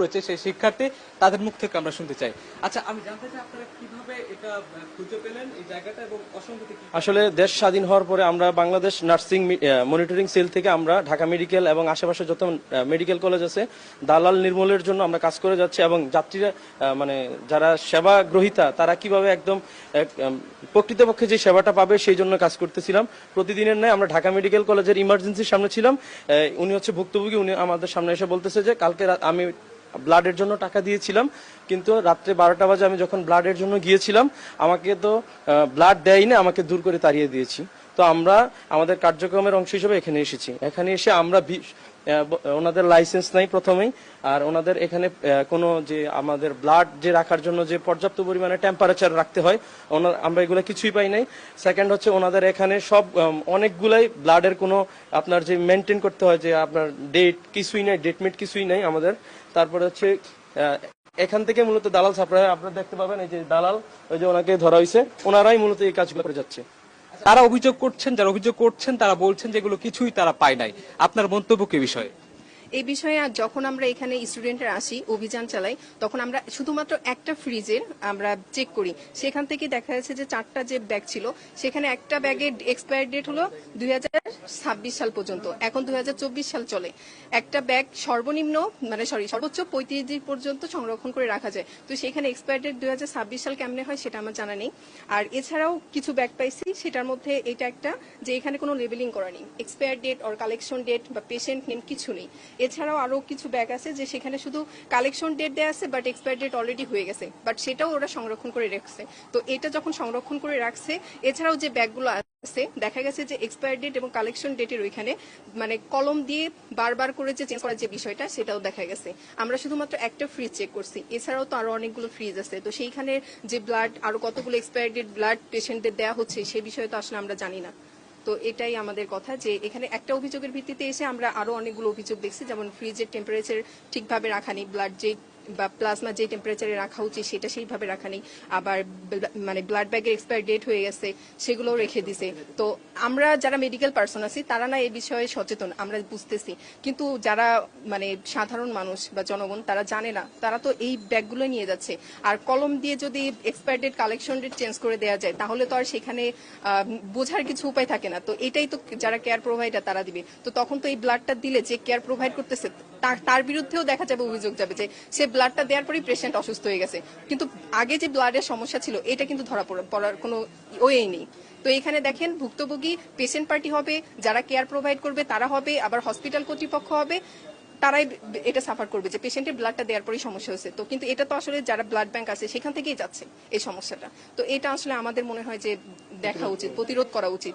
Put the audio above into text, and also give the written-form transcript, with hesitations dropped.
করেছে সেই শিক্ষার্থী তাদের মুখ থেকে আমরা শুনতে চাই। আচ্ছা, আমি জানতে চাই আপনারা কিভাবে এটা খুঁজে পেলেন এই জায়গাটা এবং অসংগতি কি? আসলে দেশ স্বাধীন হওয়ার পরে আমরা বাংলাদেশ নার্সিং মনিটরিং সেল থেকে আমরা ঢাকা মেডিকেল এবং আশেপাশে যত মেডিকেল কলেজ আছে দালাল নির্মূলের জন্য আমরা কাজ করে যাচ্ছি এবং যাত্রীরা মানে যারা সেবা গ্রহীতা তারা কিভাবে একদম প্রকৃতপক্ষে যে সেবাটা পাবে সেই জন্য কাজ করতেছিলাম। প্রতিদিনের ন্যায় আমরা ঢাকা মেডিকেল কলেজের ইমার্জেন্সির সামনে ছিলাম। উনি হচ্ছে ভুক্তভোগী, উনি আমাদের সামনে এসে বলতেছে যে কালকে আমি ব্লাডের জন্য টাকা দিয়েছিলাম, কিন্তু রাত্রে 12টা বাজে আমি যখন ব্লাডের জন্য গিয়েছিলাম আমাকে তো ব্লাড দেয়নি, আমাকে দূর করে তাড়িয়ে দিয়েছি। তো আমরা আমাদের কার্যক্রমের অংশ হিসেবে এখানে এসেছি। এখানে এসে আমরা ওনাদের লাইসেন্স নাই প্রথমেই, আর ওনাদের এখানে কোনো যে আমাদের ব্লাড যে রাখার জন্য যে পর্যাপ্ত পরিমাণে টেম্পারেচার রাখতে হয় আমরা এগুলো কিছুই পাই নাই। সেকেন্ড হচ্ছে ওনাদের এখানে সব অনেকগুলাই ব্লাডের কোনো আপনার যে মেনটেন করতে হয় যে আপনার ডেট কিছুই নাই, ডেটমেট কিছুই নাই আমাদের। তারপরে হচ্ছে এখান থেকে মূলত দালাল সাপ্লাই আপনারা দেখতে পাবেন, এই যে দালাল ওই যে ওনাকে ধরা হয়েছে, ওনারাই মূলত এই কাজগুলো করে যাচ্ছে। তারা অভিযোগ করছেন, যারা অভিযোগ করছেন তারা বলছেন যে এগুলো কিছুই তারা পায় নাই। আপনার মন্তব্য কি বিষয়ে? এই বিষয়ে যখন আমরা এখানে স্টুডেন্টরা আসি অভিযান চালাই তখন আমরা শুধুমাত্র একটা ফ্রিজের আমরা চেক করি, সেখান থেকে দেখা যাচ্ছে যে 4টা যে ব্যাগ ছিল সেখানে একটা ব্যাগের এক্সপায়ার ডেট হলো 2026 সাল পর্যন্ত, এখন 2024 সাল চলে। একটা ব্যাগ সর্বনিম্ন সর্বোচ্চ 35 দিন পর্যন্ত সংরক্ষণ করে রাখা যায়, তো সেখানে এক্সপায়ার ডেট 2026 সাল কেমনে হয় সেটা আমার জানা নেই। আর এছাড়াও কিছু ব্যাগ পাইছি, সেটার মধ্যে এটা একটা যে এখানে কোনো লেবেলিং করা নেই, expire date or collection date বা পেশেন্ট নেম কিছু নেই। এছাড়াও আরো কিছু ব্যাগ আছে যে সেখানে শুধু কালেকশন ডেট দেওয়া আছে বাট এক্সপায়ার ডেট অলরেডি হয়ে গেছে, বাট সেটাও ওরা সংরক্ষণ করে রাখছে। তো এটা যখন সংরক্ষণ করে রাখছে, এছাড়াও যে ব্যাগগুলো আছে দেখা গেছে যে এক্সপায়ার ডেট এবং কালেকশন ডেটের ওইখানে মানে কলম দিয়ে বারবার করে যে চেঞ্জ করার যে বিষয়টা সেটাও দেখা গেছে। আমরা শুধুমাত্র একটা ফ্রিজ চেক করছি, এছাড়াও তো আরো অনেকগুলো ফ্রিজ আছে, তো সেইখানে যে ব্লাড আরো কতগুলো এক্সপায়ার ডেট ব্লাড পেশেন্টদের দেওয়া হচ্ছে সেই বিষয়ে তো আসলে আমরা জানি না। তো এটাই আমাদের কথা যে এখানে একটা অভিযোগের ভিত্তিতে এসে আমরা আরো অনেকগুলো অভিযোগ দেখছি, যেমন ফ্রিজের টেম্পারেচার ঠিকভাবে রাখা নেই, ব্লাড যে বা প্লাজমা যে টেম্পারেচারে রাখা উচিত সেটা সেইভাবে রাখা নেই, আবার মানে ব্লাড ব্যাগের এক্সপায়ার ডেট হয়ে গেছে সেগুলোও রেখে দিছে। তো আমরা যারা মেডিকেল পার্সন আছি তারা না এই বিষয়ে সচেতন, আমরা বুঝতেছি, কিন্তু যারা মানে সাধারণ মানুষ বা জনগণ তারা জানে না, তারা তো এই ব্যাগগুলো নিয়ে যাচ্ছে। আর কলম দিয়ে যদি expire date collection date change করে দেওয়া যায় তাহলে তো আর সেখানে বোঝার কিছু উপায় থাকে না। তো এটাই তো যারা কেয়ার প্রোভাইডার তারা দিবে, তো তখন তো এই ব্লাডটা দিলে যে কেয়ার প্রোভাইড করতেছে তার বিরুদ্ধেও দেখা যাবে অভিযোগ যাবে যে সে ব্লাডটা দেওয়ার পরেই পেশেন্ট অসুস্থ হয়ে গেছে, কিন্তু আগে যে ব্লাডের সমস্যা ছিল এটা কিন্তু ধরা পড়ার কোনো ওয়েই নেই। তো এখানে দেখেন ভুক্তভোগী পেশেন্ট পার্টি হবে, যারা কেয়ার প্রোভাইড করবে তারা হবে, আবার হসপিটাল কর্তৃপক্ষ হবে, তারাই এটা সাফার করবে যে পেশেন্টের ব্লাডটা দেওয়ার পরেই সমস্যা হয়েছে। তো কিন্তু এটা তো আসলে যারা ব্লাড ব্যাংক আছে সেখান থেকেই যাচ্ছে এই সমস্যাটা। তো এটা আসলে আমাদের মনে হয় যে দেখা উচিত, প্রতিরোধ করা উচিত।